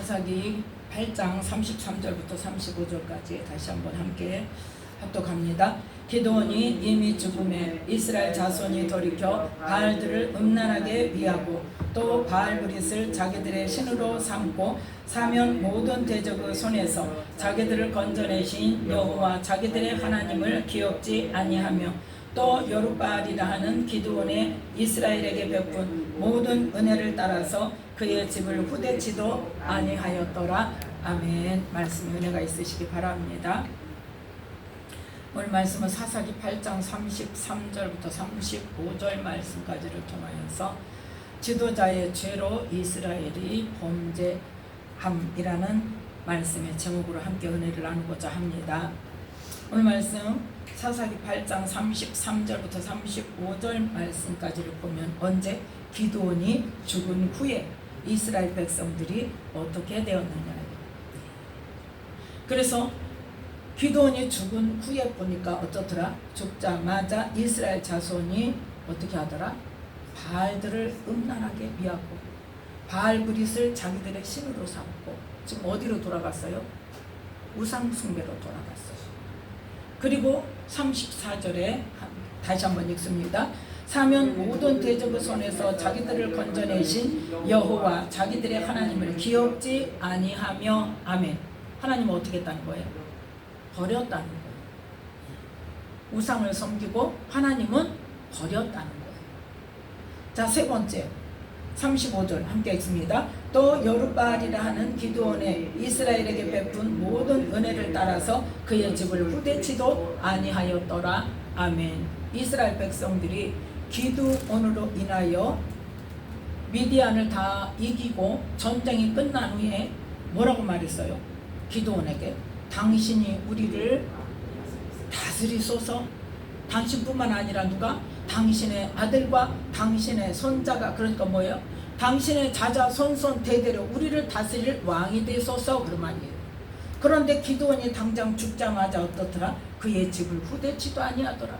사사기 8장 33절부터 35절까지 다시 한번 함께 합독합니다. 기드온이 이미 죽음에 이스라엘 자손이 돌이켜 바알들을 음란하게 위하고 또 바알브릿을 자기들의 신으로 삼고 사면 모든 대적의 손에서 자기들을 건져내신 여호와 자기들의 하나님을 기억지 아니하며 또 여룻바알이라 하는 기드온의 이스라엘에게 베푼 모든 은혜를 따라서 그의 집을 후대치도 아니하였더라. 아멘. 말씀 은혜가 있으시기 바랍니다. 오늘 말씀은 사사기 8장 33절부터 35절 말씀까지를 통하여서 지도자의 죄로 이스라엘이 범죄함이라는 말씀의 제목으로 함께 은혜를 나누고자 합니다. 오늘 말씀 사사기 8장 33절부터 35절 말씀까지를 보면 언제 기드온이 죽은 후에 이스라엘 백성들이 어떻게 되었느냐. 그래서 기드온이 죽은 후에 보니까 어떻더라? 죽자마자 이스라엘 자손이 어떻게 하더라? 바알들을 음란하게 위하고 바알브릿을 자기들의 신으로 삼고 지금 어디로 돌아갔어요? 우상 숭배로 돌아갔어요. 그리고 34절에 다시 한번 읽습니다. 사면 모든 대적의 손에서 자기들을 건져내신 여호와 자기들의 하나님을 기억지 아니하며 아멘. 하나님은 어떻게 했다는 거예요? 버렸다는 거예요. 우상을 섬기고 하나님은 버렸다는 거예요. 자, 세 번째 35절 함께 읽습니다. 또 여룻바알이라 하는 기드온의 이스라엘에게 베푼 모든 은혜를 따라서 그의 집을 후대치도 아니하였더라. 아멘. 이스라엘 백성들이 기드온으로 인하여 미디안을 다 이기고 전쟁이 끝난 후에 뭐라고 말했어요? 기드온에게 당신이 우리를 다스리소서. 당신뿐만 아니라 누가? 당신의 아들과 당신의 손자가, 그러니까 뭐예요? 당신의 자자손손 대대로 우리를 다스릴 왕이 되소서, 그런 말이에요. 그런데 기드온이 당장 죽자마자 어떻더라? 그의 집을 후대치도 아니하더라.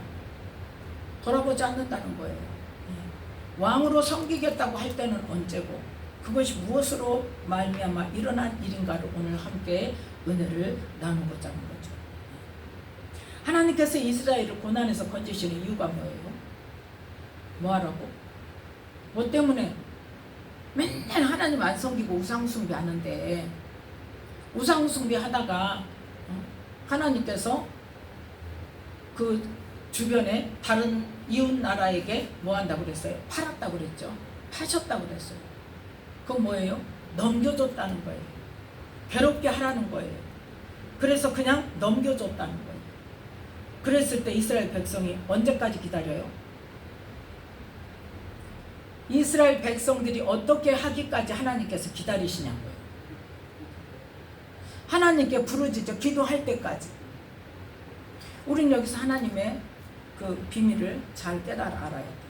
돌아보지 않는다는 거예요. 왕으로 섬기겠다고 할 때는 언제고 그것이 무엇으로 말미암아 일어난 일인가를 오늘 함께 은혜를 나누고자 하는 거죠. 하나님께서 이스라엘을 고난에서 건지시는 이유가 뭐예요? 뭐하라고? 뭐 때문에? 맨날 하나님 안 섬기고 우상숭배 하는데 우상숭배 하다가 하나님께서 그 주변에 다른 이웃 나라에게 뭐 한다고 그랬어요? 팔았다고 그랬죠. 파셨다고 그랬어요. 그건 뭐예요? 넘겨줬다는 거예요. 괴롭게 하라는 거예요. 그래서 그냥 넘겨줬다는 거예요. 그랬을 때 이스라엘 백성이 언제까지 기다려요? 이스라엘 백성들이 어떻게 하기까지 하나님께서 기다리시냐고요. 하나님께 부르짖어 기도할 때까지. 우린 여기서 하나님의 그 비밀을 잘 깨달아 알아야 돼요.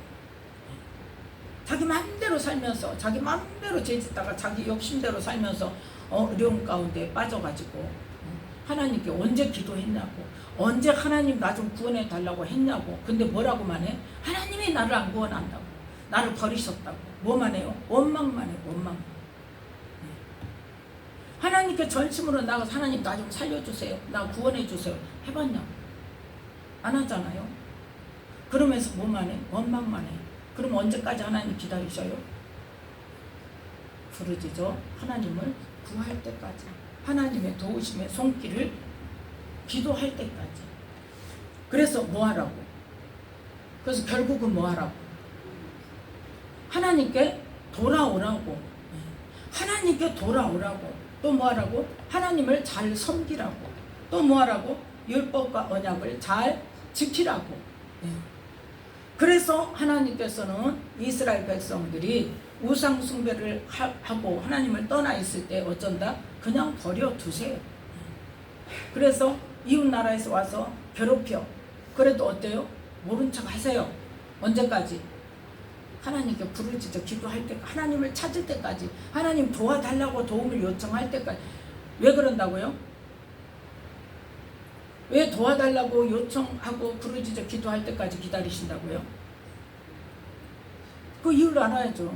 자기 마음대로 살면서 자기 마음대로 죄짓다가 자기 욕심대로 살면서 어려움 가운데 빠져가지고 하나님께 언제 기도했냐고, 언제 하나님 나 좀 구원해 달라고 했냐고. 근데 뭐라고만 해? 하나님이 나를 안 구원한다고, 나를 버리셨다고. 뭐만 해요? 원망만 해요. 원망. 하나님께 전심으로 나가서 하나님 나 좀 살려주세요, 나 구원해 주세요 해봤냐고. 안 하잖아요. 그러면서 뭐만 해? 원망만 해. 그럼 언제까지 하나님 기다리셔요? 부르짖어 하나님을 구할 때까지, 하나님의 도우심의 손길을 기도할 때까지. 그래서 뭐 하라고? 그래서 결국은 뭐 하라고? 하나님께 돌아오라고. 하나님께 돌아오라고. 또 뭐 하라고? 하나님을 잘 섬기라고. 또 뭐 하라고? 율법과 언약을 잘 지키라고. 그래서 하나님께서는 이스라엘 백성들이 우상 숭배를 하고 하나님을 떠나 있을 때 어쩐다? 그냥 버려두세요. 그래서 이웃 나라에서 와서 괴롭혀. 그래도 어때요? 모른 척 하세요. 언제까지? 하나님께 부르짖어 기도할 때까지, 하나님을 찾을 때까지, 하나님 도와달라고 도움을 요청할 때까지. 왜 그런다고요? 왜 도와달라고 요청하고 부르짖어 기도할 때까지 기다리신다고요? 그 이유를 알아야죠.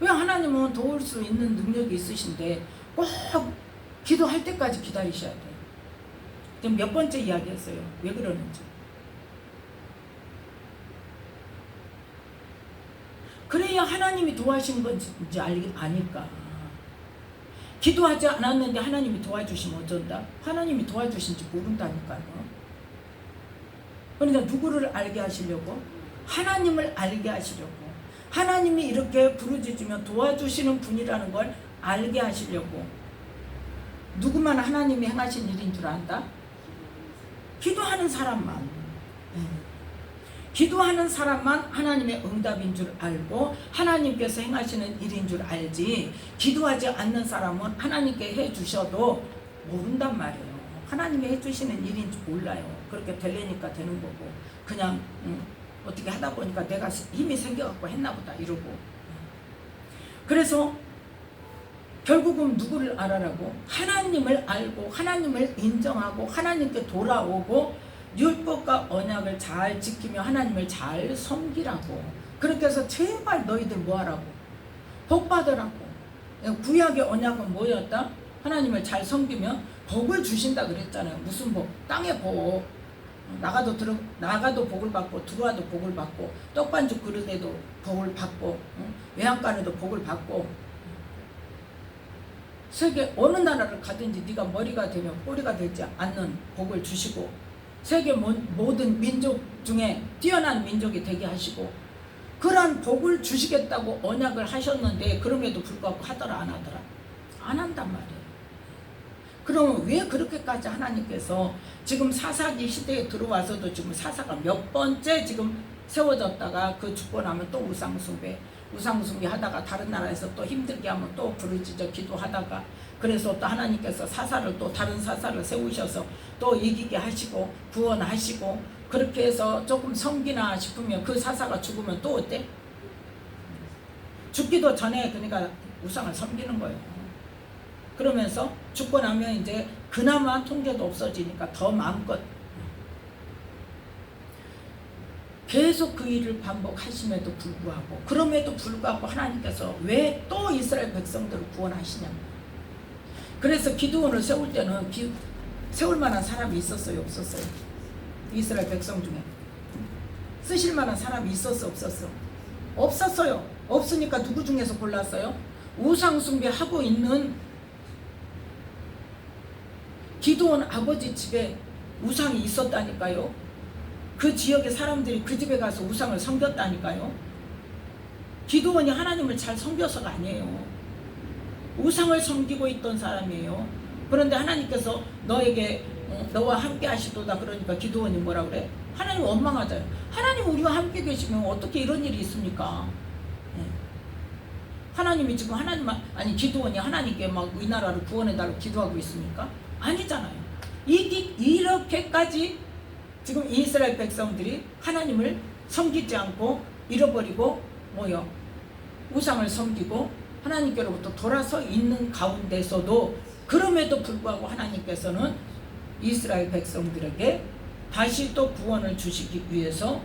왜 하나님은 도울 수 있는 능력이 있으신데 꼭 기도할 때까지 기다리셔야 돼요. 지금 몇 번째 이야기했어요. 왜 그러는지. 그래야 하나님이 도와신 건지 아닐까. 기도하지 않았는데 하나님이 도와주시면 어쩐다? 하나님이 도와주신지 모른다니까요. 그러니까 누구를 알게 하시려고? 하나님을 알게 하시려고. 하나님이 이렇게 부르짖으면 도와주시는 분이라는 걸 알게 하시려고. 누구만 하나님이 행하신 일인 줄 안다? 기도하는 사람만. 기도하는 사람만 하나님의 응답인 줄 알고 하나님께서 행하시는 일인 줄 알지, 기도하지 않는 사람은 하나님께 해주셔도 모른단 말이에요. 하나님이 해주시는 일인 줄 몰라요. 그렇게 되려니까 되는 거고, 그냥 어떻게 하다 보니까 내가 힘이 생겨갖고 했나 보다 이러고. 그래서 결국은 누구를 알아라고? 하나님을 알고 하나님을 인정하고 하나님께 돌아오고 율법과 언약을 잘 지키며 하나님을 잘 섬기라고. 그렇게 해서 제발 너희들 뭐하라고? 복 받으라고. 구약의 언약은 뭐였다? 하나님을 잘 섬기면 복을 주신다 그랬잖아요. 무슨 복? 땅의 복. 나가도 복을 받고 들어와도 복을 받고 떡반죽 그릇에도 복을 받고 외양간에도 복을 받고, 세계 어느 나라를 가든지 네가 머리가 되면 꼬리가 되지 않는 복을 주시고, 세계 모든 민족 중에 뛰어난 민족이 되게 하시고, 그러한 복을 주시겠다고 언약을 하셨는데 그럼에도 불구하고 하더라 안 하더라? 안 한단 말이에요. 그럼 왜 그렇게까지 하나님께서 지금 사사기 시대에 들어와서도 지금 사사가 몇 번째 지금 세워졌다가 그 죽고 나면 또 우상숭배 하다가 다른 나라에서 또 힘들게 하면 또 부르짖어 기도하다가, 그래서 또 하나님께서 사사를 또 다른 사사를 세우셔서 또 이기게 하시고 구원하시고, 그렇게 해서 조금 섬기나 싶으면 그 사사가 죽으면 또 어때? 죽기도 전에 그러니까 우상을 섬기는 거예요. 그러면서 죽고 나면 이제 그나마 통제도 없어지니까 더 마음껏 계속 그 일을 반복하심에도 불구하고, 그럼에도 불구하고 하나님께서 왜 또 이스라엘 백성들을 구원하시냐고. 그래서 기드온을 세울 때는 세울 만한 사람이 있었어요, 없었어요? 이스라엘 백성 중에 쓰실 만한 사람이 있었어, 없었어? 없었어요. 없으니까 누구 중에서 골랐어요? 우상 숭배하고 있는 기드온 아버지 집에 우상이 있었다니까요. 그 지역의 사람들이 그 집에 가서 우상을 섬겼다니까요. 기드온이 하나님을 잘 섬겨서가 아니에요. 우상을 섬기고 있던 사람이에요. 그런데 하나님께서 너에게 너와 함께 하시도다 그러니까 기드온이 뭐라 그래? 하나님 원망하잖아요. 하나님 우리와 함께 계시면 어떻게 이런 일이 있습니까? 하나님이 지금 기드온이 하나님께 막 이 나라를 구원해달라고 기도하고 있습니까? 아니잖아요. 이렇게까지 지금 이스라엘 백성들이 하나님을 섬기지 않고 잃어버리고 우상을 섬기고 하나님께로부터 돌아서 있는 가운데서도, 그럼에도 불구하고 하나님께서는 이스라엘 백성들에게 다시 또 구원을 주시기 위해서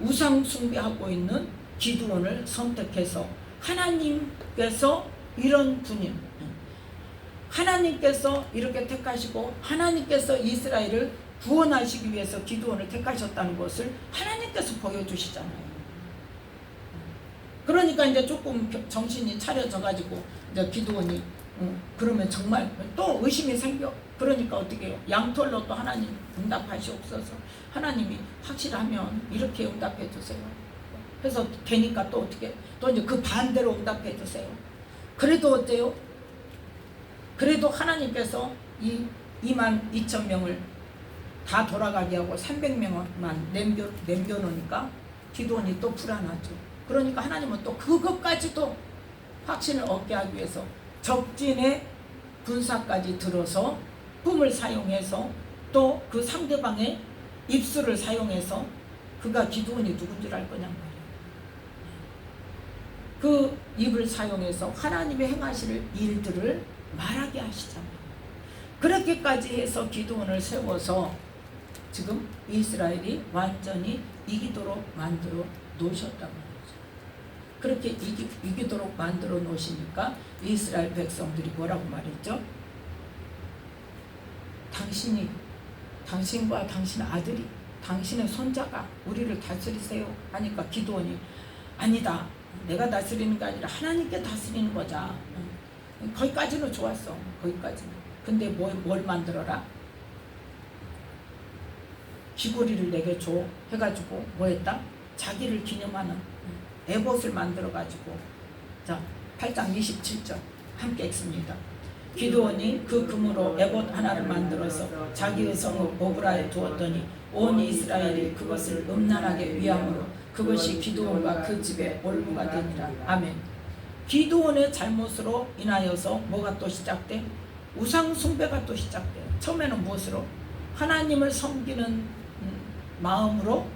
우상 숭배하고 있는 기드온을 선택해서, 하나님께서 이런 분임, 하나님께서 이렇게 택하시고 하나님께서 이스라엘을 구원하시기 위해서 기드온을 택하셨다는 것을 하나님께서 보여주시잖아요. 그러니까 이제 조금 정신이 차려져 가지고 이제 기드온이 그러면 정말 또 의심이 생겨. 그러니까 어떻게 해요? 양털로 또 하나님 응답하시옵소서. 하나님이 확실하면 이렇게 응답해 주세요. 그래서 되니까 또 어떻게 또 이제 그 반대로 응답해 주세요. 그래도 어때요? 그래도 하나님께서 이 22,000명을 다 돌아가게 하고 300명만 남겨놓으니까 기드온이 또 불안하죠. 그러니까 하나님은 또 그것까지도 확신을 얻게 하기 위해서 적진의 군사까지 들어서 꿈을 사용해서 또 그 상대방의 입술을 사용해서 그가 기드온이 누군 줄 알 거냔 말이에요. 그 입을 사용해서 하나님의 행하실 일들을 말하게 하시잖아요. 그렇게까지 해서 기드온을 세워서 지금 이스라엘이 완전히 이기도록 만들어 놓으셨다고. 그렇게 이기도록 만들어 놓으시니까 이스라엘 백성들이 뭐라고 말했죠? 당신과 당신 아들이, 당신의 손자가 우리를 다스리세요 하니까 기드온이 아니다, 내가 다스리는 게 아니라 하나님께 다스리는 거자. 거기까지는 좋았어. 거기까지는. 근데 뭘 만들어라? 귀고리를 내게 줘 해가지고 뭐 했다? 자기를 기념하는 에봇을 만들어가지고, 자 8장 27절 함께 읽습니다. 기드온이 그 금으로 에봇 하나를 만들어서 자기의 성읍 오브라에 두었더니 온 이스라엘이 그것을 음란하게 위함으로 그것이 기드온과 그 집의 올무가 되니라. 아멘. 기드온의 잘못으로 인하여서 뭐가 또 시작돼? 우상 숭배가 또 시작돼. 처음에는 무엇으로? 하나님을 섬기는 마음으로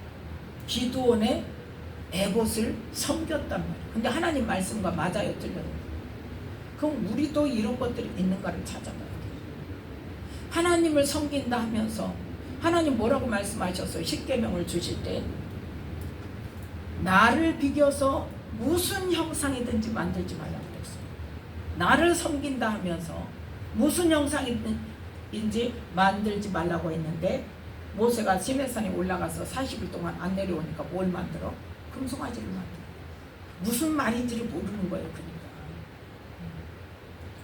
기드온의 에봇을 섬겼단 말이에요. 근데 하나님 말씀과 맞아요, 틀려요? 그럼 우리도 이런 것들이 있는가를 찾아봐야 돼요. 하나님을 섬긴다 하면서 하나님 뭐라고 말씀하셨어요? 십계명을 주실 때 나를 비교서 무슨 형상이든지 만들지 말라고 그랬어요. 나를 섬긴다 하면서 무슨 형상이든지 만들지 말라고 했는데, 모세가 시내산에 올라가서 40일 동안 안 내려오니까 뭘 만들어? 금송아지를 만들어. 무슨 말인지를 모르는 거예요.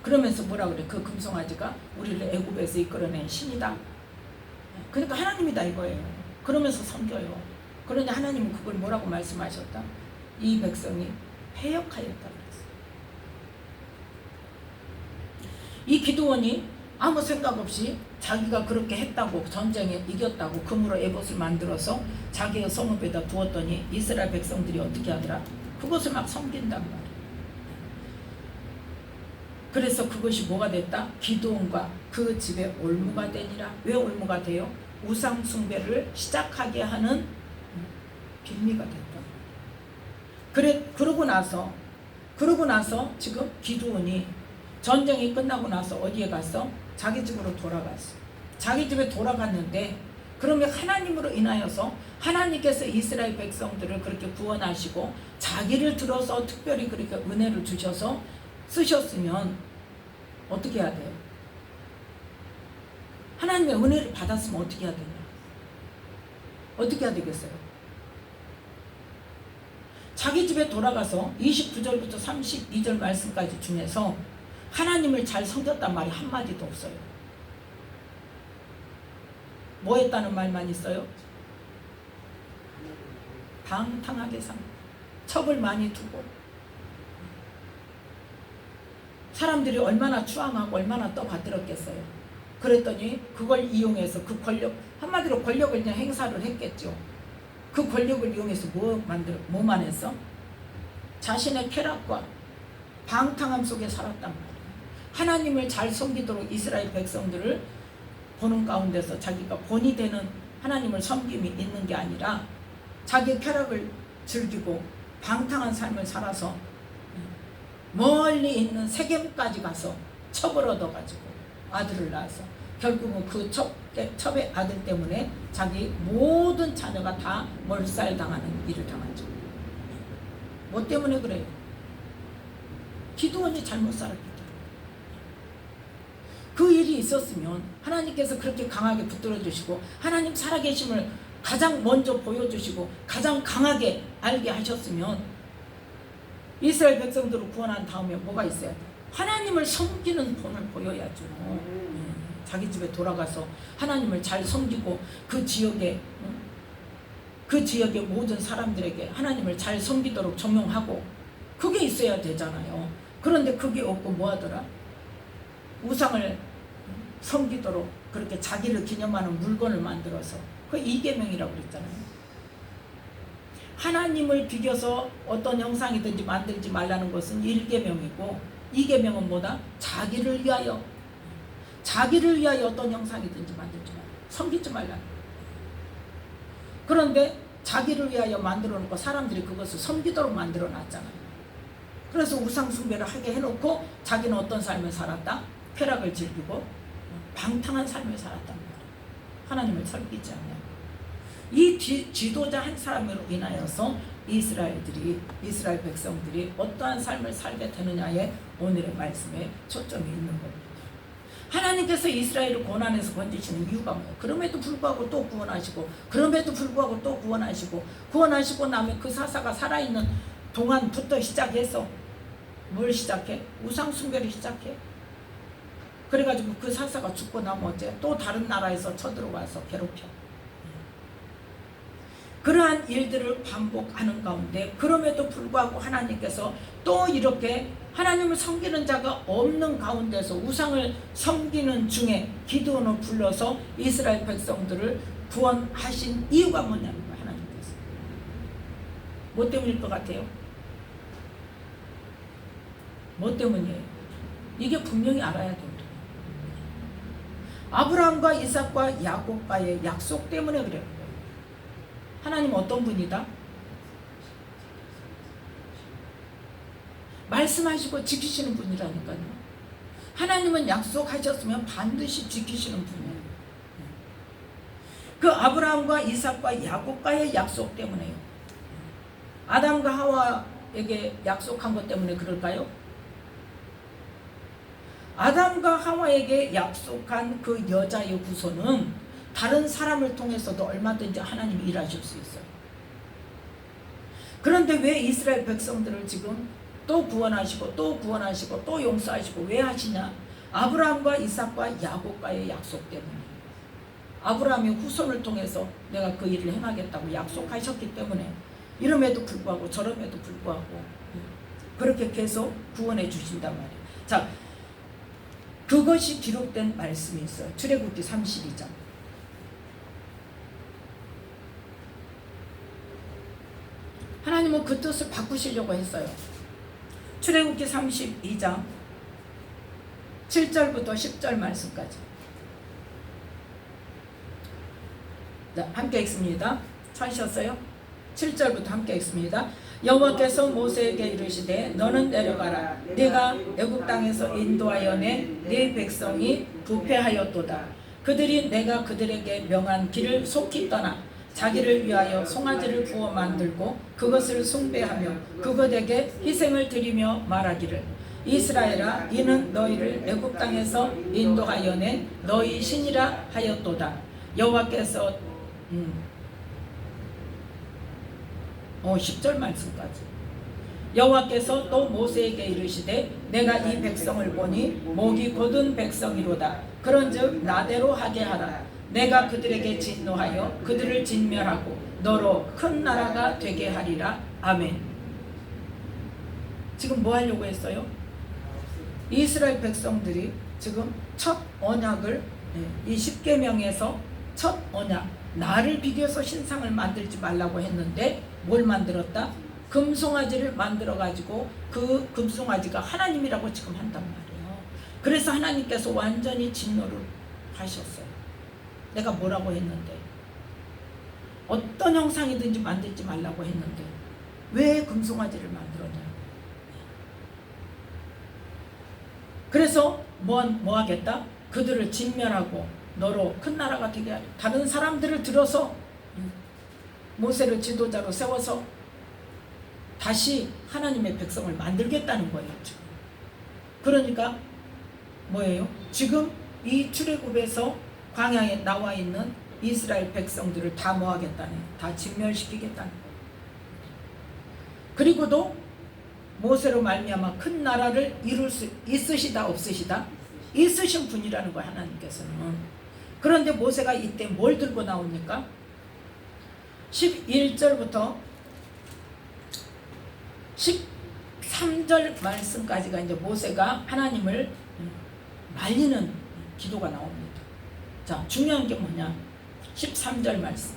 그러면서 뭐라 그래? 그 금송아지가 우리를 애굽에서 이끌어낸 신이다. 그러니까 하나님이다 이거예요. 그러면서 섬겨요. 그러니 하나님은 그걸 뭐라고 말씀하셨다? 이 백성이 패역하였다 그랬어요. 이 기드온이 아무 생각 없이 자기가 그렇게 했다고, 전쟁에 이겼다고 금으로 에봇을 만들어서 자기의 성읍에다 두었더니 이스라엘 백성들이 어떻게 하더라? 그것을 막 섬긴단 말이에요. 그래서 그것이 뭐가 됐다? 기드온과 그 집의 올무가 되니라. 왜 올무가 돼요? 우상 숭배를 시작하게 하는 빌미가 됐다. 그러고 나서 지금 기드온이 전쟁이 끝나고 나서 어디에 갔어? 자기 집으로 돌아갔어. 자기 집에 돌아갔는데, 그러면 하나님으로 인하여서 하나님께서 이스라엘 백성들을 그렇게 구원하시고 자기를 들어서 특별히 그렇게 은혜를 주셔서 쓰셨으면 어떻게 해야 돼요? 하나님의 은혜를 받았으면 어떻게 해야 되냐? 어떻게 해야 되겠어요? 자기 집에 돌아가서 29절부터 32절 말씀까지 중에서 하나님을 잘 섬겼단 말이 한마디도 없어요. 뭐 했다는 말만 있어요? 방탕하게 산, 첩을 많이 두고, 사람들이 얼마나 추앙하고 얼마나 떠받들었겠어요. 그랬더니 그걸 이용해서 그 권력, 한마디로 권력을 그냥 행사를 했겠죠. 그 권력을 이용해서 뭐만 했어? 자신의 쾌락과 방탕함 속에 살았단 말이에요. 하나님을 잘 섬기도록 이스라엘 백성들을 보는 가운데서 자기가 본이 되는 하나님을 섬김이 있는 게 아니라 자기 쾌락을 즐기고 방탕한 삶을 살아서 멀리 있는 세겜까지 가서 첩을 얻어가지고 아들을 낳아서 결국은 그 첩의 아들 때문에 자기 모든 자녀가 다 몰살당하는 일을 당하죠. 뭐 때문에 그래요? 기드온이 잘못 살았기 때문에. 그 일이 있었으면 하나님께서 그렇게 강하게 붙들어 주시고 하나님 살아계심을 가장 먼저 보여주시고 가장 강하게 알게 하셨으면 이스라엘 백성들을 구원한 다음에 뭐가 있어야 돼? 하나님을 섬기는 본을 보여야죠. 자기 집에 돌아가서 하나님을 잘 섬기고 그 지역의 모든 사람들에게 하나님을 잘 섬기도록 조명하고, 그게 있어야 되잖아요. 그런데 그게 없고 뭐 하더라? 우상을 섬기도록 그렇게 자기를 기념하는 물건을 만들어서, 그 이계명이라고 그랬잖아요. 하나님을 비교서 어떤 형상이든지 만들지 말라는 것은 1계명이고 2계명은 뭐다? 자기를 위하여 어떤 형상이든지 만들지 말라. 섬기지 말라. 그런데 자기를 위하여 만들어 놓고 사람들이 그것을 섬기도록 만들어 놨잖아요. 그래서 우상 숭배를 하게 해놓고 자기는 어떤 삶을 살았다? 쾌락을 즐기고 방탕한 삶을 살았단 말이에요. 하나님을 섬기지 않냐. 이 지도자 한 사람으로 인하여서 이스라엘 백성들이 어떠한 삶을 살게 되느냐에 오늘의 말씀에 초점이 있는 겁니다. 하나님께서 이스라엘을 고난에서 건지시는 이유가 뭐예요? 그럼에도 불구하고 또 구원하시고, 그럼에도 불구하고 또 구원하시고, 구원하시고 나면 그 사사가 살아있는 동안부터 시작해서 뭘 시작해? 우상 숭배를 시작해. 그래가지고 그 사사가 죽고 나면 어째? 또 다른 나라에서 쳐들어와서 괴롭혀. 그러한 일들을 반복하는 가운데, 그럼에도 불구하고 하나님께서 또 이렇게 하나님을 섬기는 자가 없는 가운데서 우상을 섬기는 중에 기드온을 불러서 이스라엘 백성들을 구원하신 이유가 뭐냐는 거예요. 하나님께서. 뭐 때문일 것 같아요? 뭐 때문이에요? 이게 분명히 알아야 됩니다. 아브라함과 이삭과 야곱과의 약속 때문에 그래요. 하나님 어떤 분이다? 말씀하시고 지키시는 분이라니까요. 하나님은 약속하셨으면 반드시 지키시는 분이에요. 그 아브라함과 이삭과 야곱과의 약속 때문에요. 아담과 하와에게 약속한 것 때문에 그럴까요? 아담과 하와에게 약속한 그 여자의 후손은 다른 사람을 통해서도 얼마든지 하나님이 일하실 수 있어요. 그런데 왜 이스라엘 백성들을 지금 또 구원하시고 또 구원하시고 또 용서하시고 왜 하시냐? 아브라함과 이삭과 야곱과의 약속 때문에. 아브라함의 후손을 통해서 내가 그 일을 행하겠다고 약속하셨기 때문에 이럼에도 불구하고 저럼에도 불구하고 그렇게 계속 구원해 주신단 말이에요. 자, 그것이 기록된 말씀이 있어요. 출애굽기 32장. 하나님은 그 뜻을 바꾸시려고 했어요. 출애굽기 32장 7절부터 10절 말씀까지. 자, 함께 읽습니다. 찾으셨어요? 7절부터 함께 읽습니다. 여호와께서 모세에게 이르시되 너는 내려가라. 네가 애굽 땅에서 인도하여 낸 네 백성이 부패하였도다. 그들이 내가 그들에게 명한 길을 속히 떠나 자기를 위하여 송아지를 구워 만들고 그것을 숭배하며 그것에게 희생을 드리며 말하기를 이스라엘아 이는 너희를 애굽 땅에서 인도하여 낸 너희 신이라 하였도다. 여호와께서 10절 말씀까지. 여호와께서 또 모세에게 이르시되 내가 이 백성을 보니 목이 곧은 백성이로다. 그런즉 나대로 하게 하라. 내가 그들에게 진노하여 그들을 진멸하고 너로 큰 나라가 되게 하리라. 아멘. 지금 뭐 하려고 했어요? 이스라엘 백성들이 지금 첫 언약을 이 10계명에서 첫 언약, 나를 비교해서 신상을 만들지 말라고 했는데 뭘 만들었다? 금송아지를 만들어 가지고 그 금송아지가 하나님이라고 지금 한단 말이에요. 그래서 하나님께서 완전히 진노를 하셨어요. 내가 뭐라고 했는데, 어떤 형상이든지 만들지 말라고 했는데 왜 금송아지를 만들었냐. 그래서 뭐 하겠다? 그들을 진멸하고 너로 큰 나라가 되게 하리. 다른 사람들을 들어서 모세를 지도자로 세워서 다시 하나님의 백성을 만들겠다는 거예요. 지금. 그러니까 뭐예요? 지금 이 출애굽에서 광야에 나와 있는 이스라엘 백성들을 다 뭐하겠다는, 다 진멸시키겠다는 거예요. 그리고도 모세로 말미암아 큰 나라를 이룰 수 있으시다 없으시다? 있으신 분이라는 거예요. 하나님께서는. 그런데 모세가 이때 뭘 들고 나옵니까? 11절부터 13절 말씀까지가 이제 모세가 하나님을 말리는 기도가 나옵니다. 자, 중요한 게 뭐냐? 13절 말씀.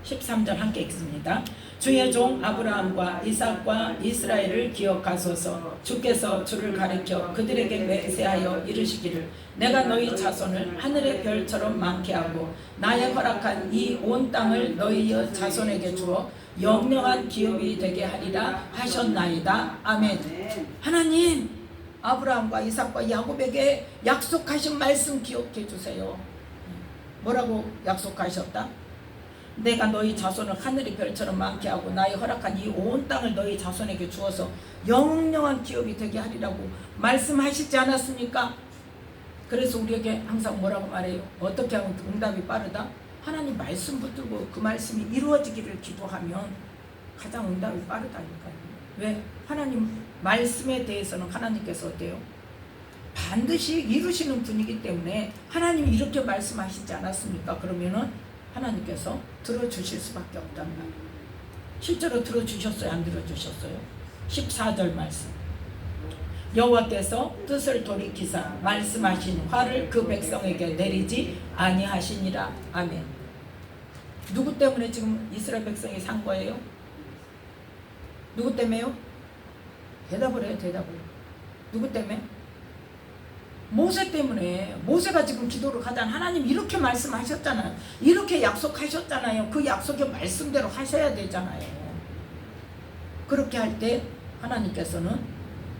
13절 함께 읽습니다. 주의 종 아브라함과 이삭과 이스라엘을 기억하소서. 주께서 주를 가리켜 그들에게 맹세하여 이르시기를 내가 너희 자손을 하늘의 별처럼 많게 하고 나의 허락한 이 온 땅을 너희의 자손에게 주어 영영한 기업이 되게 하리라 하셨나이다. 아멘. 하나님, 아브라함과 이삭과 야곱에게 약속하신 말씀 기억해 주세요. 뭐라고 약속하셨다? 내가 너희 자손을 하늘의 별처럼 많게 하고 나의 허락한 이 온 땅을 너희 자손에게 주어서 영영한 기업이 되게 하리라고 말씀하시지 않았습니까? 그래서 우리에게 항상 뭐라고 말해요? 어떻게 하면 응답이 빠르다? 하나님 말씀 붙들고 그 말씀이 이루어지기를 기도하면 가장 응답이 빠르다니까요. 왜? 하나님 말씀에 대해서는 하나님께서 어때요? 반드시 이루시는 분이기 때문에 하나님이 이렇게 말씀하시지 않았습니까? 그러면은 하나님께서 들어주실 수밖에 없단 말이에요. 실제로 들어주셨어요? 안 들어주셨어요? 14절 말씀. 여호와께서 뜻을 돌이키사 말씀하신 화를 그 백성에게 내리지 아니하시니라. 아멘. 누구 때문에 지금 이스라엘 백성이 산 거예요? 누구 때문에요? 대답을 해요. 대답을. 누구 때문에? 모세 때문에. 모세가 지금 기도를 하잖아. 하나님 이렇게 말씀하셨잖아요. 이렇게 약속하셨잖아요. 그 약속의 말씀대로 하셔야 되잖아요. 그렇게 할 때 하나님께서는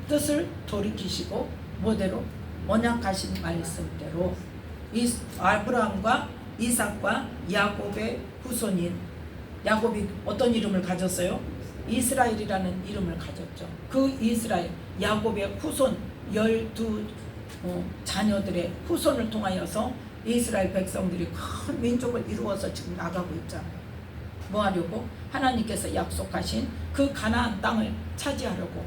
뜻을 돌이키시고 뭐대로? 언약하신 말씀대로 아브라함과 이삭과 야곱의 후손인, 야곱이 어떤 이름을 가졌어요? 이스라엘이라는 이름을 가졌죠. 그 이스라엘, 야곱의 후손 12 자녀들의 후손을 통하여서 이스라엘 백성들이 큰 민족을 이루어서 지금 나가고 있잖아요. 뭐 하려고? 하나님께서 약속하신 그 가나안 땅을 차지하려고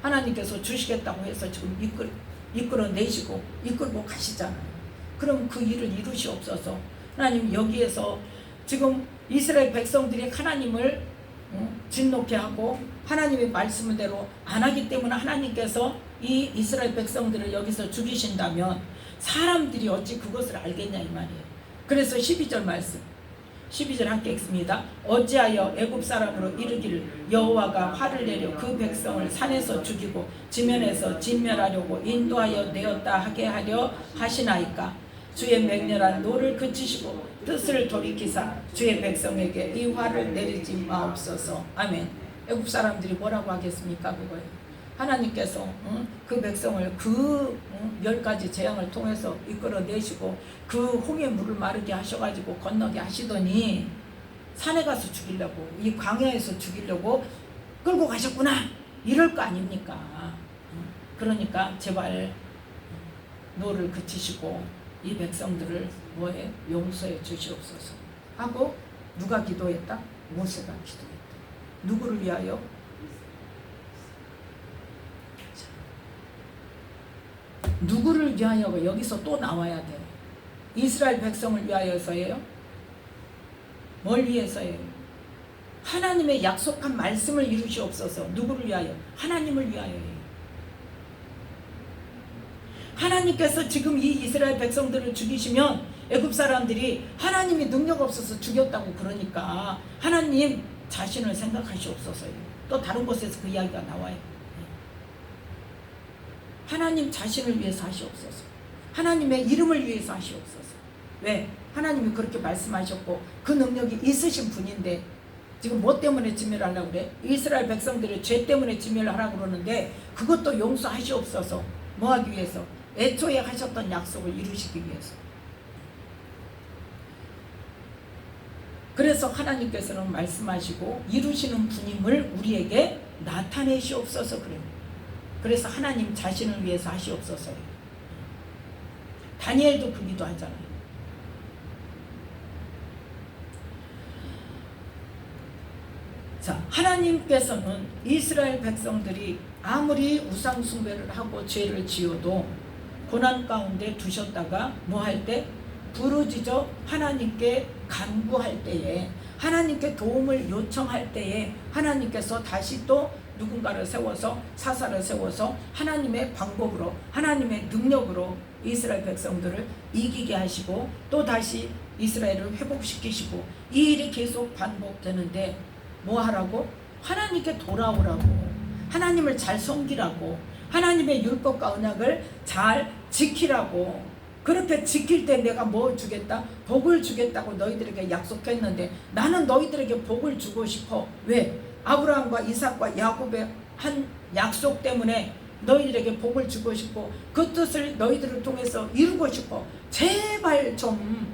하나님께서 주시겠다고 해서 지금 이끌어내시고 이끌고 가시잖아요. 그럼 그 일을 이루시옵소서. 하나님 여기에서 지금 이스라엘 백성들이 하나님을 진노케 하고 하나님의 말씀대로 안 하기 때문에 하나님께서 이 이스라엘 백성들을 여기서 죽이신다면 사람들이 어찌 그것을 알겠냐 이 말이에요. 그래서 12절 말씀 12절 함께 읽습니다. 어찌하여 애굽 사람으로 이르기를 여호와가 화를 내려 그 백성을 산에서 죽이고 지면에서 진멸하려고 인도하여 내었다 하게 하려 하시나이까. 주의 맹렬한 노를 그치시고 뜻을 돌이키사 주의 백성에게 이 화를 내리지 마옵소서. 아멘. 애굽 사람들이 뭐라고 하겠습니까? 그거예요. 하나님께서 그 백성을 그 10가지 재앙을 통해서 이끌어내시고 그 홍해 물을 마르게 하셔가지고 건너게 하시더니 산에 가서 죽이려고, 이 광야에서 죽이려고 끌고 가셨구나 이럴 거 아닙니까? 그러니까 제발 노를 그치시고 이 백성들을 뭐해? 용서해 주시옵소서 하고 누가 기도했다? 모세가 기도했다. 누구를 위하여? 누구를 위하여가 여기서 또 나와야 돼. 이스라엘 백성을 위하여서예요? 뭘 위해서예요? 하나님의 약속한 말씀을 이루시옵소서. 누구를 위하여? 하나님을 위하여예요. 하나님께서 지금 이 이스라엘 백성들을 죽이시면 애굽 사람들이 하나님이 능력 없어서 죽였다고 그러니까 하나님 자신을 생각하시옵소서예요. 또 다른 곳에서 그 이야기가 나와요. 하나님 자신을 위해서 하시옵소서. 하나님의 이름을 위해서 하시옵소서. 왜? 하나님이 그렇게 말씀하셨고 그 능력이 있으신 분인데 지금 뭐 때문에 진멸하려고 그래? 이스라엘 백성들의 죄 때문에 진멸하라고 그러는데 그것도 용서하시옵소서. 뭐 하기 위해서? 애초에 하셨던 약속을 이루시기 위해서. 그래서 하나님께서는 말씀하시고 이루시는 분임을 우리에게 나타내시옵소서 그래요. 그래서 하나님 자신을 위해서 하시옵소서요. 다니엘도 그 기도하잖아요. 자, 하나님께서는 이스라엘 백성들이 아무리 우상 숭배를 하고 죄를 지어도 고난 가운데 두셨다가 뭐 할 때? 부르짖어 하나님께 간구할 때에, 하나님께 도움을 요청할 때에 하나님께서 다시 또 누군가를 세워서, 사사를 세워서 하나님의 방법으로, 하나님의 능력으로 이스라엘 백성들을 이기게 하시고 또 다시 이스라엘을 회복시키시고 이 일이 계속 반복되는데 뭐 하라고? 하나님께 돌아오라고, 하나님을 잘 섬기라고, 하나님의 율법과 언약을 잘 지키라고. 그렇게 지킬 때 내가 뭐 주겠다? 복을 주겠다고 너희들에게 약속했는데 나는 너희들에게 복을 주고 싶어. 왜? 아브라함과 이삭과 야곱의 한 약속 때문에 너희들에게 복을 주고 싶고 그 뜻을 너희들을 통해서 이루고 싶어. 제발 좀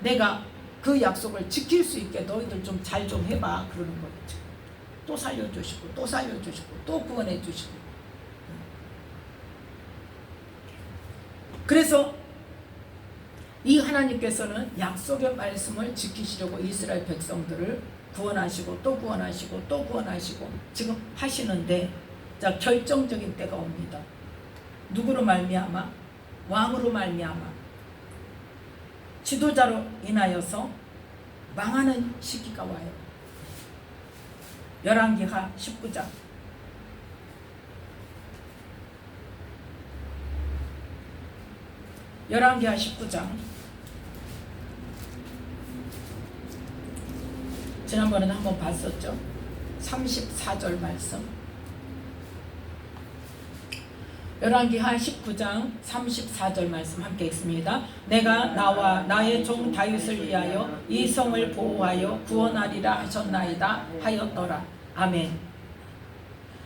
내가 그 약속을 지킬 수 있게 너희들 좀 잘 좀 해봐 그러는 거예요. 또 살려주시고 또 살려주시고 또 구원해 주시고. 그래서 이 하나님께서는 약속의 말씀을 지키시려고 이스라엘 백성들을 구원하시고 또 구원하시고 또 구원하시고 지금 하시는데, 자, 결정적인 때가 옵니다. 누구로 말미암아? 왕으로 말미암아 지도자로 인하여서 망하는 시기가 와요. 열왕기하 19장. 열왕기하 19장. 지난번에는 한번 봤었죠. 34절 말씀. 열왕기하 19장 34절 말씀 함께 읽습니다. 내가 나와 나의 종 다윗을 위하여 이 성을 보호하여 구원하리라 하셨나이다 하였더라. 아멘.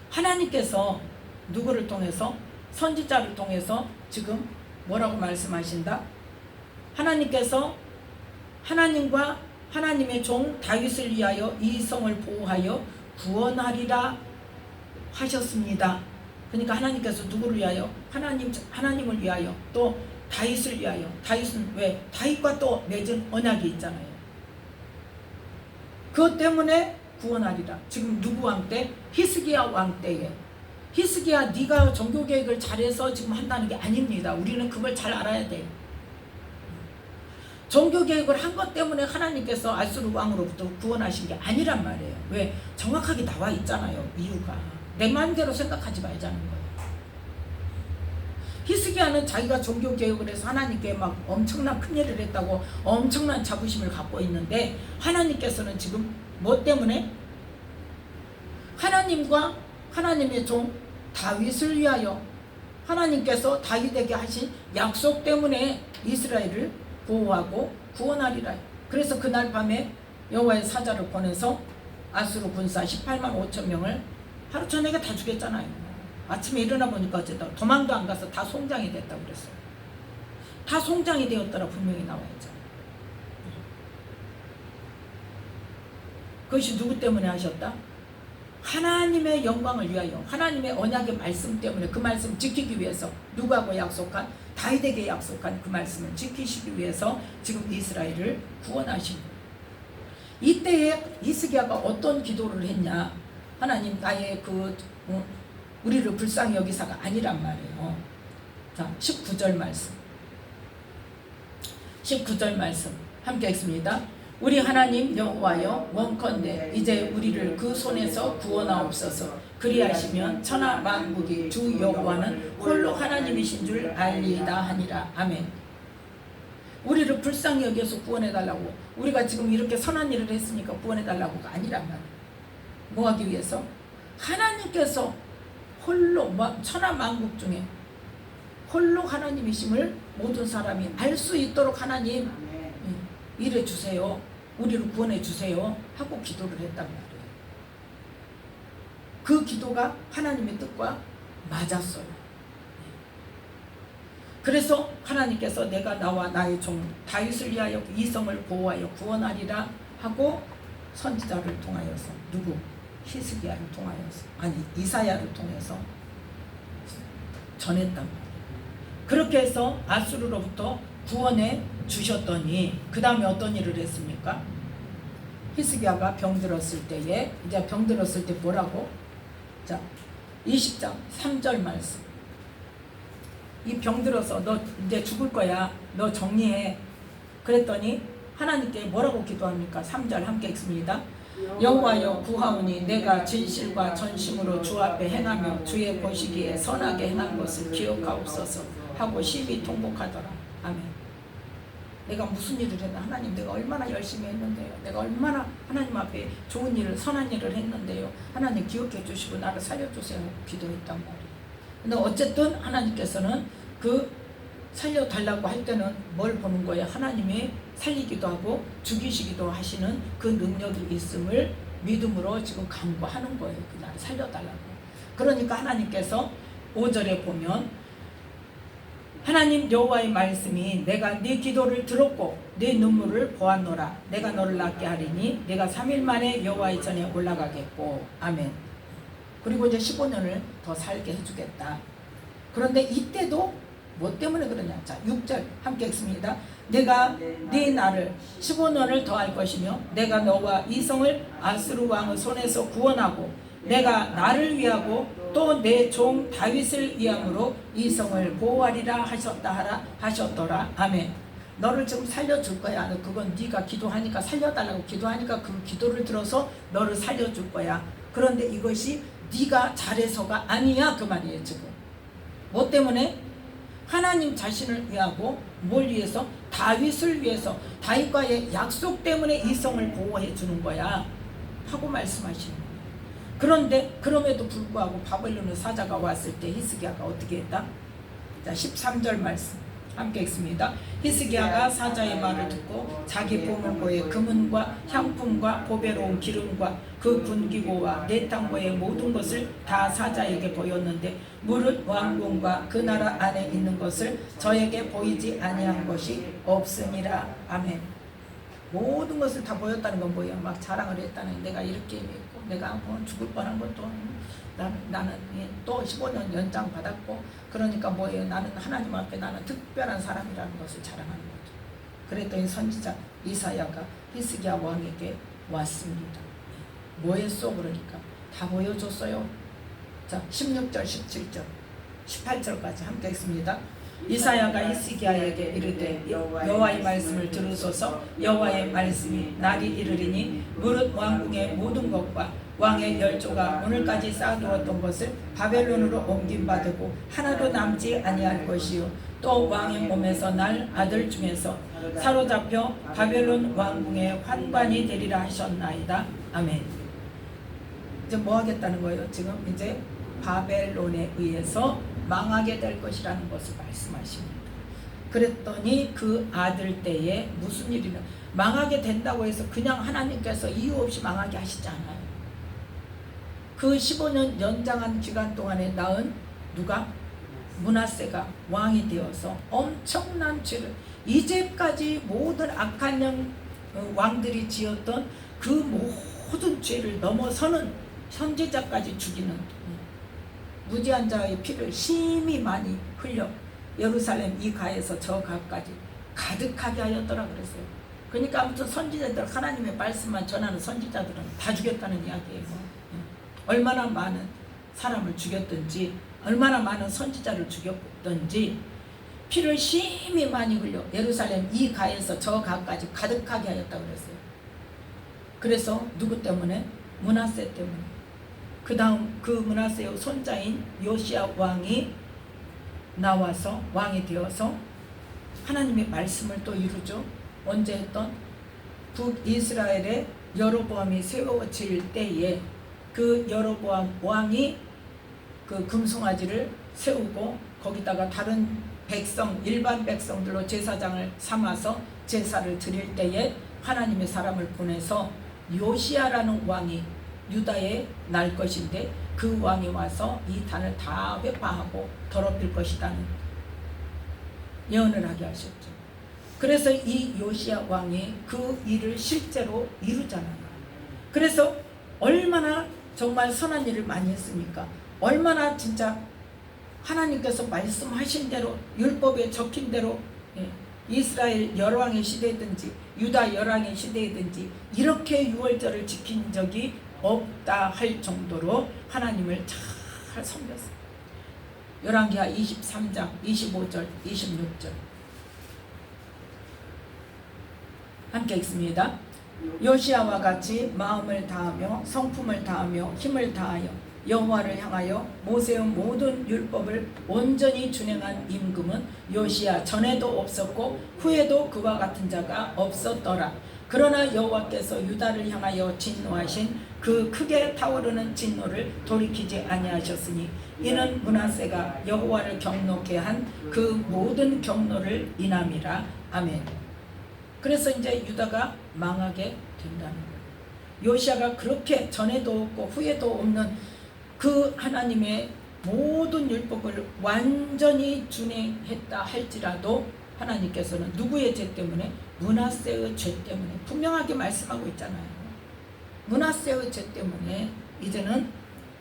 하나님께서 누구를 통해서? 선지자를 통해서 지금 뭐라고 말씀하신다? 하나님께서 하나님과 하나님의 종 다윗을 위하여 이 성을 보호하여 구원하리라 하셨습니다. 그러니까 하나님께서 누구를 위하여? 하나님을 위하여, 또 다윗을 위하여. 다윗은 왜? 다윗과 또 맺은 언약이 있잖아요. 그것 때문에 구원하리라. 지금 누구 왕 때? 히스기야 왕 때에. 히스기야 네가 종교개혁을 잘해서 지금 한다는 게 아닙니다. 우리는 그걸 잘 알아야 돼요. 종교개혁을 한 것 때문에 하나님께서 아수르 왕으로부터 구원하신 게 아니란 말이에요. 왜? 정확하게 나와 있잖아요. 이유가. 내 마음대로 생각하지 말자는 거예요. 히스기야는 자기가 종교개혁을 해서 하나님께 막 엄청난 큰일을 했다고 엄청난 자부심을 갖고 있는데, 하나님께서는 지금 뭐 때문에? 하나님과 하나님의 종 다윗을 위하여 하나님께서 다윗에게 하신 약속 때문에 이스라엘을 보호하고 구원하리라. 그래서 그날 밤에 여호와의 사자를 보내서 아수르 군사 18만 5천 명을 하루 저녁에 다 죽였잖아요. 아침에 일어나 보니까 어쨌든 도망도 안 가서 다 송장이 됐다고 그랬어요. 다 송장이 되었더라 분명히 나와있죠. 그것이 누구 때문에 하셨다? 하나님의 영광을 위하여, 하나님의 언약의 말씀 때문에, 그 말씀 지키기 위해서, 누구하고 약속한? 다윗에게 약속한 그 말씀을 지키시기 위해서 지금 이스라엘을 구원하신 거예요. 이때에 히스기야가 어떤 기도를 했냐? 하나님, 나의 우리를 불쌍히 여기사가 아니란 말이에요. 자, 19절 말씀. 19절 말씀 함께 읽습니다. 우리 하나님 여호와여, 원컨대 이제 우리를 그 손에서 구원하옵소서. 그리하시면 천하 만국이 주 여호와는 홀로 하나님이신 줄 알리이다 하니라. 아멘. 우리를 불쌍히 여겨서 구원해달라고, 우리가 지금 이렇게 선한 일을 했으니까 구원해달라고가 아니란 말이에요. 뭐 하기 위해서? 하나님께서 홀로, 천하 만국 중에 홀로 하나님이심을 모든 사람이 알 수 있도록 하나님 일해 주세요, 우리를 구원해 주세요 하고 기도를 했단 말이에요. 그 기도가 하나님의 뜻과 맞았어요. 그래서 하나님께서 내가 나와 나의 종 다윗을 위하여 이 성을 보호하여 구원하리라 하고 선지자를 통하여서, 누구? 히스기야를 통하여서, 아니 이사야를 통해서 전했단 말이에요. 그렇게 해서 아수르로부터 구원해 주셨더니 그 다음에 어떤 일을 했습니까? 히스기야가 병들었을 때에, 이제 병들었을 때 뭐라고? 자, 20장 3절 말씀. 이 병들어서 너 이제 죽을 거야, 너 정리해. 그랬더니 하나님께 뭐라고 기도합니까? 3절 함께 읽습니다. 여호와여, 구하오니 내가 진실과 전심으로 주 앞에 행하며 주의 보시기에 선하게 행한 것을 기억하옵소서 하고 심히 통곡하더라. 아멘. 내가 무슨 일을 했나? 하나님, 내가 얼마나 열심히 했는데요, 내가 얼마나 하나님 앞에 좋은 일을, 선한 일을 했는데요, 하나님 기억해 주시고 나를 살려주세요 기도했단 말이에요. 근데 어쨌든 하나님께서는 그 살려달라고 할 때는 뭘 보는 거예요? 하나님이 살리기도 하고 죽이시기도 하시는 그 능력이 있음을 믿음으로 지금 간구하는 거예요. 그 나를 살려달라고. 그러니까 하나님께서 5절에 보면 하나님 여호와의 말씀이 내가 네 기도를 들었고 네 눈물을 보았노라. 내가 너를 낫게 하리니 내가 3일 만에 여호와의 전에 올라가겠고. 아멘. 그리고 이제 15년을 더 살게 해주겠다. 그런데 이때도 뭐 때문에 그러냐. 자, 6절 함께 읽습니다. 내가 네 나를 15년을 더할 것이며 내가 너와 이 성을 아수르 왕의 손에서 구원하고 내가 나를 위하고 또 내 종 다윗을 위함으로 이 성을 보호하리라 하셨더라. 아멘. 너를 지금 살려줄 거야. 그건 네가 기도하니까 살려달라고 기도하니까 그 기도를 들어서 너를 살려줄 거야. 그런데 이것이 네가 잘해서가 아니야 그 말이에요. 지금 뭐 때문에? 하나님 자신을 위하고 뭘 위해서? 다윗을 위해서, 다윗과의 약속 때문에 이 성을 보호해 주는 거야 하고 말씀하시는 거예요. 그런데 그럼에도 불구하고 바벨론의 사자가 왔을 때 히스기야가 어떻게 했다? 자, 13절 말씀 함께 읽습니다. 히스기야가 사자의 말을 듣고 자기 보물고의 금은과 향품과 보배로운 기름과 그 군기고와 내탕고의 모든 것을 다 사자에게 보였는데 무릇 왕궁과 그 나라 안에 있는 것을 저에게 보이지 아니한 것이 없으니라. 아멘. 모든 것을 다 보였다는 건 뭐예요? 막 자랑을 했다는, 내가 이렇게 했고 내가 뭐 죽을 뻔한 것도 나는 또 15년 연장 받았고, 그러니까 뭐예요? 나는 하나님 앞에 나는 특별한 사람이라는 것을 자랑하는 거죠. 그랬더니 선지자 이사야가 히스기야 왕에게 왔습니다. 뭐 했어? 그러니까 다 보여줬어요. 자, 16절 17절 18절까지 함께 읽습니다. 이사야가 히스기야에게 이르되 여호와의 말씀을 들으소서. 여호와의 말씀이 날이 이르리니 무릇 왕궁의 모든 것과 왕의 열조가 오늘까지 쌓아두었던 것을 바벨론으로 옮김받고 하나도 남지 아니할 것이요 또 왕의 몸에서 날 아들 중에서 사로잡혀 바벨론 왕궁의 환관이 되리라 하셨나이다. 아멘. 이제 뭐 하겠다는 거예요? 지금 이제 바벨론에 의해서 망하게 될 것이라는 것을 말씀하십니다. 그랬더니 그 아들 때에 무슨 일이냐, 망하게 된다고 해서 그냥 하나님께서 이유 없이 망하게 하시지 않아요. 그 15년 연장한 기간 동안에 낳은 누가? 므낫세가 왕이 되어서 엄청난 죄를, 이제까지 모든 악한 왕들이 지었던 그 모든 죄를 넘어서는 선지자까지 죽이는 무지한 자의 피를 심히 많이 흘려 예루살렘 이 가에서 저 가까지 가득하게 하였더라 그랬어요. 그러니까 아무튼 선지자들, 하나님의 말씀만 전하는 선지자들은 다 죽였다는 이야기예요. 얼마나 많은 사람을 죽였든지, 얼마나 많은 선지자를 죽였든지 피를 심히 많이 흘려 예루살렘 이 가에서 저 가까지 가득하게 하였다고 그랬어요. 그래서 누구 때문에? 므낫세 때문에. 그 다음 그 므낫세의 손자인 요시야 왕이 나와서 왕이 되어서 하나님의 말씀을 또 이루죠. 언제 했던? 북이스라엘의 여로보암이 세워질 때에 그 여로보암 왕이 그 금송아지를 세우고 거기다가 다른 백성, 일반 백성들로 제사장을 삼아서 제사를 드릴 때에 하나님의 사람을 보내서 요시야라는 왕이 유다에 날 것인데 그 왕이 와서 이 단을 다 회파하고 더럽힐 것이라는 예언을 하게 하셨죠. 그래서 이 요시야 왕이 그 일을 실제로 이루잖아요. 그래서 얼마나 정말 선한 일을 많이 했습니까? 얼마나 진짜 하나님께서 말씀하신 대로 율법에 적힌 대로 이스라엘 열왕의 시대든지 유다 열왕의 시대든지 이렇게 유월절을 지킨 적이 없다 할 정도로 하나님을 잘 섬겼어요. 열왕기하 23장 25절 26절 함께 읽습니다. 요시야와 같이 마음을 다하며 성품을 다하며 힘을 다하여 여호와를 향하여 모세의 모든 율법을 온전히 준행한 임금은 요시야 전에도 없었고 후에도 그와 같은 자가 없었더라. 그러나 여호와께서 유다를 향하여 진노하신 그 크게 타오르는 진노를 돌이키지 아니하셨으니 이는 므낫세가 여호와를 경노케 한 그 모든 경노를 인함이라. 아멘. 그래서 이제 유다가 망하게 된다는 거예요. 요시야가 그렇게 전에도 없고 후에도 없는 그 하나님의 모든 율법을 완전히 준행했다 할지라도 하나님께서는 누구의 죄 때문에? 므낫세의 죄 때문에 분명하게 말씀하고 있잖아요. 므낫세의 죄 때문에 이제는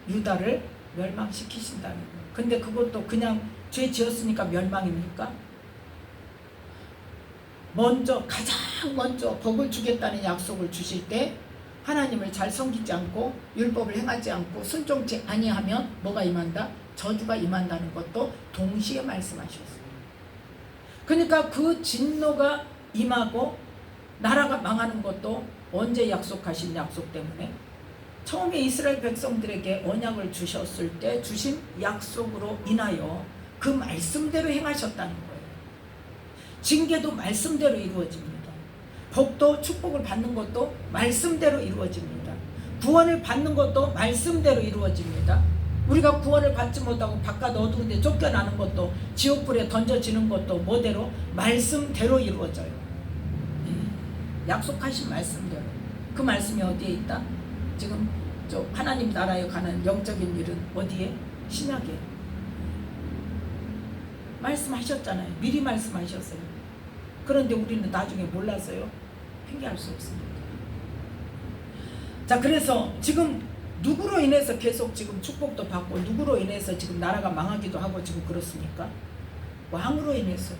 유다를 멸망시키신다는 거예요. 근데 그것도 그냥 죄 지었으니까 멸망입니까? 가장 먼저 복을 주겠다는 약속을 주실 때 하나님을 잘 섬기지 않고 율법을 행하지 않고 순종치 아니하면 뭐가 임한다? 저주가 임한다는 것도 동시에 말씀하셨어요. 그러니까 그 진노가 임하고 나라가 망하는 것도 언제 약속하신 약속 때문에? 처음에 이스라엘 백성들에게 언약을 주셨을 때 주신 약속으로 인하여 그 말씀대로 행하셨다는 거예요. 징계도 말씀대로 이루어집니다. 복도 축복을 받는 것도 말씀대로 이루어집니다. 구원을 받는 것도 말씀대로 이루어집니다. 우리가 구원을 받지 못하고 바깥 어두운 데 쫓겨나는 것도 지옥불에 던져지는 것도 뭐대로? 말씀대로 이루어져요. 약속하신 말씀대로. 그 말씀이 어디에 있다? 지금 저 하나님 나라에 관한 영적인 일은 어디에? 신약에 말씀하셨잖아요. 미리 말씀하셨어요. 그런데 우리는 나중에 몰라서요. 핑계할 수 없습니다. 자, 그래서 지금 누구로 인해서 계속 지금 축복도 받고 누구로 인해서 지금 나라가 망하기도 하고 지금 그렇습니까? 왕으로 인해서.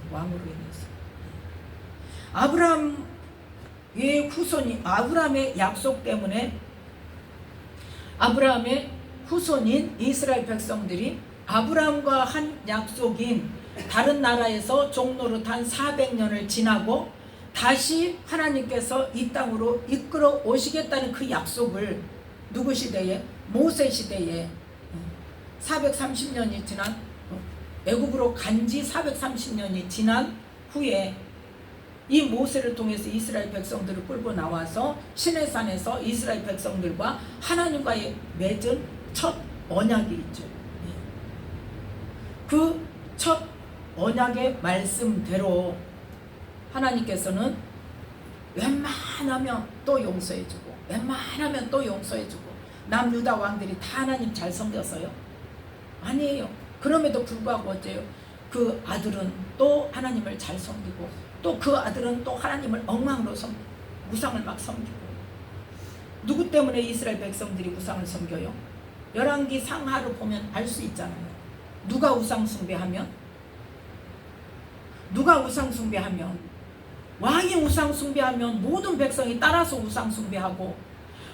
아브라함의 후손이 아브라함의 약속 때문에 아브라함의 후손인 이스라엘 백성들이 아브라함과 한 약속인 다른 나라에서 종노릇 한 400년을 지나고 다시 하나님께서 이 땅으로 이끌어 오시겠다는 그 약속을 누구 시대에? 모세 시대에 430년이 지난 애굽으로 간지 430년이 지난 후에 이 모세를 통해서 이스라엘 백성들을 끌고 나와서 시내산에서 이스라엘 백성들과 하나님과의 맺은 첫 언약이 있죠. 그 첫 언약의 말씀대로 하나님께서는 웬만하면 또 용서해주고 웬만하면 또 용서해주고 남유다 왕들이 다 하나님 잘 섬겼어요? 아니에요. 그럼에도 불구하고 어째요? 그 아들은 또 하나님을 잘 섬기고 또 그 아들은 또 하나님을 엉망으로 우상을 막 섬기고. 누구 때문에 이스라엘 백성들이 우상을 섬겨요? 열왕기 상하를 보면 알 수 있잖아요. 누가 우상 숭배하면? 왕이 우상 숭배하면 모든 백성이 따라서 우상 숭배하고,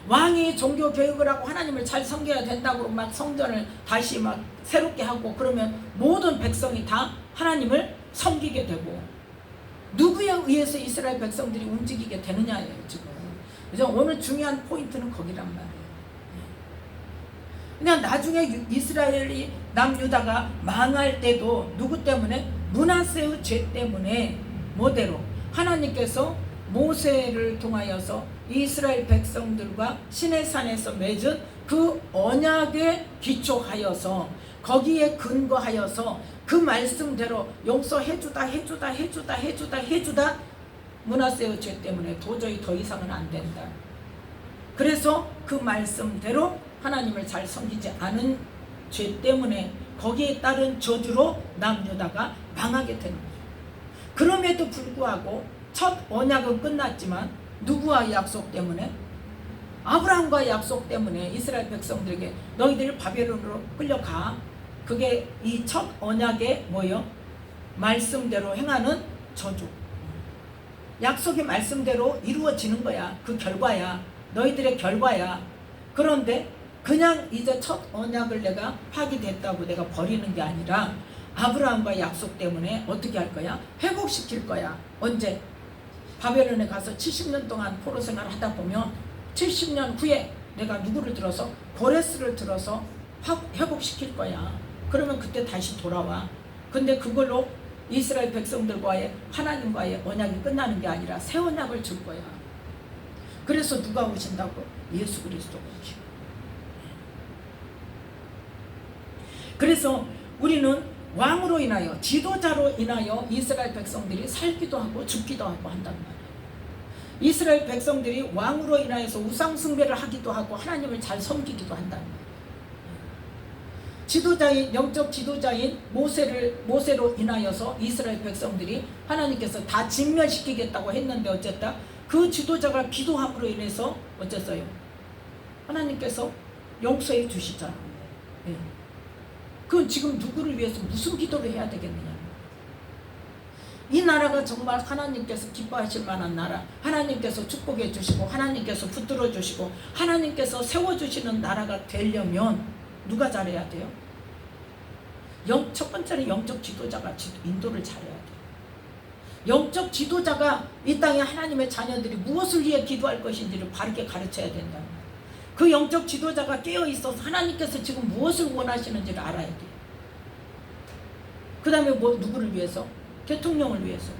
왕이 종교 교육을 하고 하나님을 잘 섬겨야 된다고 막 성전을 다시 막 새롭게 하고 그러면 모든 백성이 다 하나님을 섬기게 되고, 누구에 의해서 이스라엘 백성들이 움직이게 되느냐예요 지금. 그래서 오늘 중요한 포인트는 거기란 말이에요. 그냥 나중에 이스라엘이 남유다가 망할 때도 누구 때문에? 므낫세의 죄 때문에 뭐대로? 하나님께서 모세를 통하여서 이스라엘 백성들과 시내산에서 맺은 그 언약에 기초하여서 거기에 근거하여서 그 말씀대로 용서해주다 므낫세의 죄 때문에 도저히 더 이상은 안 된다. 그래서 그 말씀대로 하나님을 잘 섬기지 않은 죄 때문에 거기에 따른 저주로 남유다가 망하게 되는 거예요. 그럼에도 불구하고 첫 언약은 끝났지만 누구와 약속 때문에? 아브라함과 약속 때문에 이스라엘 백성들에게 너희들 바벨론으로 끌려가. 그게 이 첫 언약의 뭐요? 말씀대로 행하는 저주. 약속의 말씀대로 이루어지는 거야. 그 결과야. 너희들의 결과야. 그런데 그냥 이제 첫 언약을 내가 파기됐다고 내가 버리는 게 아니라 아브라함과 약속 때문에 어떻게 할 거야? 회복시킬 거야. 언제? 바벨론에 가서 70년 동안 포로 생활을 하다 보면 70년 후에 내가 누구를 들어서? 고레스를 들어서 회복시킬 거야. 그러면 그때 다시 돌아와. 근데 그걸로 이스라엘 백성들과의 하나님과의 언약이 끝나는 게 아니라 새 언약을 줄 거야. 그래서 누가 오신다고? 예수 그리스도가 오시고. 그래서 우리는 왕으로 인하여, 지도자로 인하여 이스라엘 백성들이 살기도 하고 죽기도 하고 한단 말이에요. 이스라엘 백성들이 왕으로 인하여서 우상 숭배를 하기도 하고 하나님을 잘 섬기기도 한단 말이에요. 지도자인 영적 지도자인 모세로 인하여서 이스라엘 백성들이 하나님께서 다 진멸시키겠다고 했는데 어쨌다 그 지도자가 기도함으로 인해서 어쨌어요? 하나님께서 용서해 주시잖아요. 예. 그건 지금 누구를 위해서 무슨 기도를 해야 되겠느냐? 이 나라가 정말 하나님께서 기뻐하실 만한 나라, 하나님께서 축복해 주시고 하나님께서 붙들어 주시고 하나님께서 세워주시는 나라가 되려면 누가 잘해야 돼요? 첫 번째는 영적 지도자가 인도를 잘해야 돼요. 영적 지도자가 이 땅에 하나님의 자녀들이 무엇을 위해 기도할 것인지를 바르게 가르쳐야 된다. 그 영적 지도자가 깨어 있어서 하나님께서 지금 무엇을 원하시는지를 알아야 돼요. 그 다음에 누구를 위해서? 대통령을 위해서.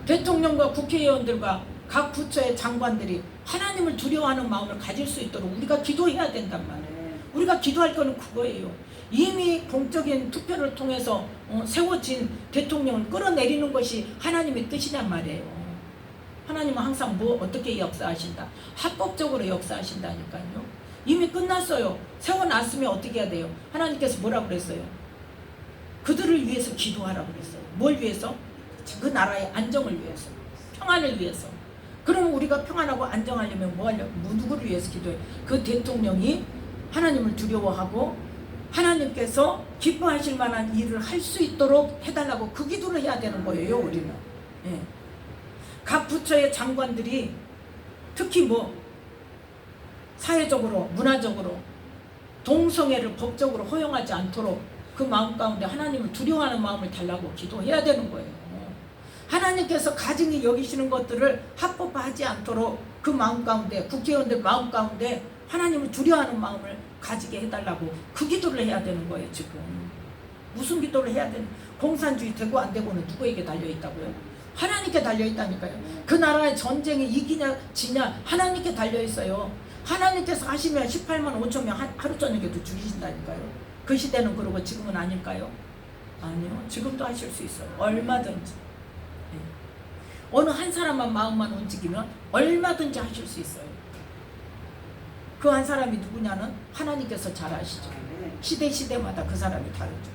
대통령과 국회의원들과 각 부처의 장관들이 하나님을 두려워하는 마음을 가질 수 있도록 우리가 기도해야 된단 말이에요. 우리가 기도할 거는 그거예요. 이미 공적인 투표를 통해서 세워진 대통령을 끌어내리는 것이 하나님의 뜻이란 말이에요. 하나님은 항상 어떻게 역사하신다? 합법적으로 역사하신다니까요. 이미 끝났어요. 세워놨으면 어떻게 해야 돼요? 하나님께서 뭐라고 그랬어요? 그들을 위해서 기도하라고 그랬어요. 뭘 위해서? 그 나라의 안정을 위해서, 평안을 위해서. 그러면 우리가 평안하고 안정하려면 뭐 하려고? 누구를 위해서 기도해요? 그 대통령이 하나님을 두려워하고 하나님께서 기뻐하실 만한 일을 할 수 있도록 해달라고 그 기도를 해야 되는 거예요. 우리는. 예. 각 부처의 장관들이 특히 사회적으로 문화적으로 동성애를 법적으로 허용하지 않도록 그 마음 가운데 하나님을 두려워하는 마음을 달라고 기도해야 되는 거예요. 하나님께서 가증히 여기시는 것들을 합법화하지 않도록 그 마음 가운데 국회의원들 마음 가운데 하나님을 두려워하는 마음을 가지게 해달라고 그 기도를 해야 되는 거예요. 지금 무슨 기도를 해야 되는? 공산주의 되고 안 되고는 누구에게 달려있다고요? 하나님께 달려있다니까요. 그 나라의 전쟁에 이기냐 지냐 하나님께 달려있어요. 하나님께서 하시면 18만 5천 명 하루 저녁에도 죽이신다니까요. 그 시대는 그러고 지금은 아닐까요? 아니요. 지금도 하실 수 있어요. 얼마든지. 네. 어느 한 사람만 마음만 움직이면 얼마든지 하실 수 있어요. 그 한 사람이 누구냐는 하나님께서 잘 아시죠. 시대마다 그 사람이 다르죠.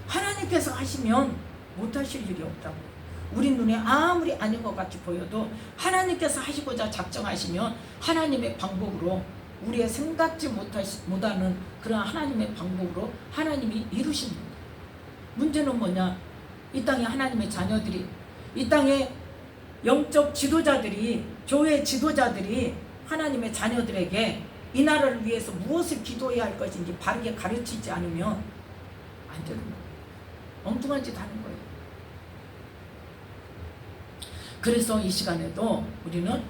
하나님께서 하시면 못하실 일이 없다고. 우리 눈에 아무리 아닌 것 같이 보여도 하나님께서 하시고자 작정하시면 하나님의 방법으로 우리의 생각지 못하는 그런 하나님의 방법으로 하나님이 이루십니다. 문제는 뭐냐? 이 땅에 하나님의 자녀들이, 이 땅에 영적 지도자들이, 교회 지도자들이 하나님의 자녀들에게 이 나라를 위해서 무엇을 기도해야 할 것인지 바르게 가르치지 않으면 안 되는 거예요. 엉뚱한 짓 하는 거예요. 그래서 이 시간에도 우리는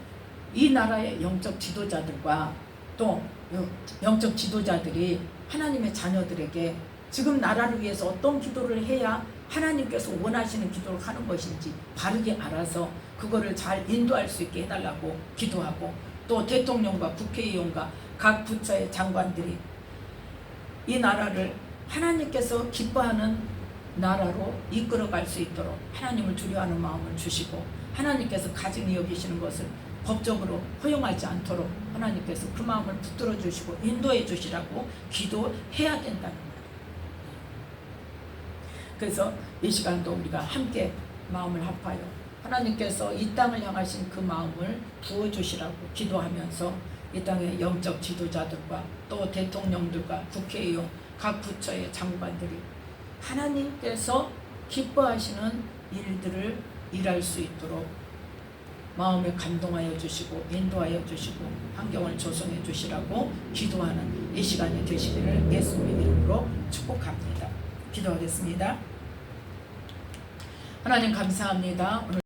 이 나라의 영적 지도자들과 또 영적 지도자들이 하나님의 자녀들에게 지금 나라를 위해서 어떤 기도를 해야 하나님께서 원하시는 기도를 하는 것인지 바르게 알아서 그거를 잘 인도할 수 있게 해달라고 기도하고, 또 대통령과 국회의원과 각 부처의 장관들이 이 나라를 하나님께서 기뻐하는 나라로 이끌어갈 수 있도록 하나님을 두려워하는 마음을 주시고, 하나님께서 가증히 여기시는 것을 법적으로 허용하지 않도록 하나님께서 그 마음을 붙들어 주시고 인도해 주시라고 기도해야 된다는 말이에요. 그래서 이 시간도 우리가 함께 마음을 합하여 하나님께서 이 땅을 향하신 그 마음을 부어주시라고 기도하면서 이 땅의 영적 지도자들과 또 대통령들과 국회의원 각 부처의 장관들이 하나님께서 기뻐하시는 일들을 일할 수 있도록 마음에 감동하여 주시고 인도하여 주시고 환경을 조성해 주시라고 기도하는 이 시간이 되시기를 예수님의 이름으로 축복합니다. 기도하겠습니다. 하나님 감사합니다. 오늘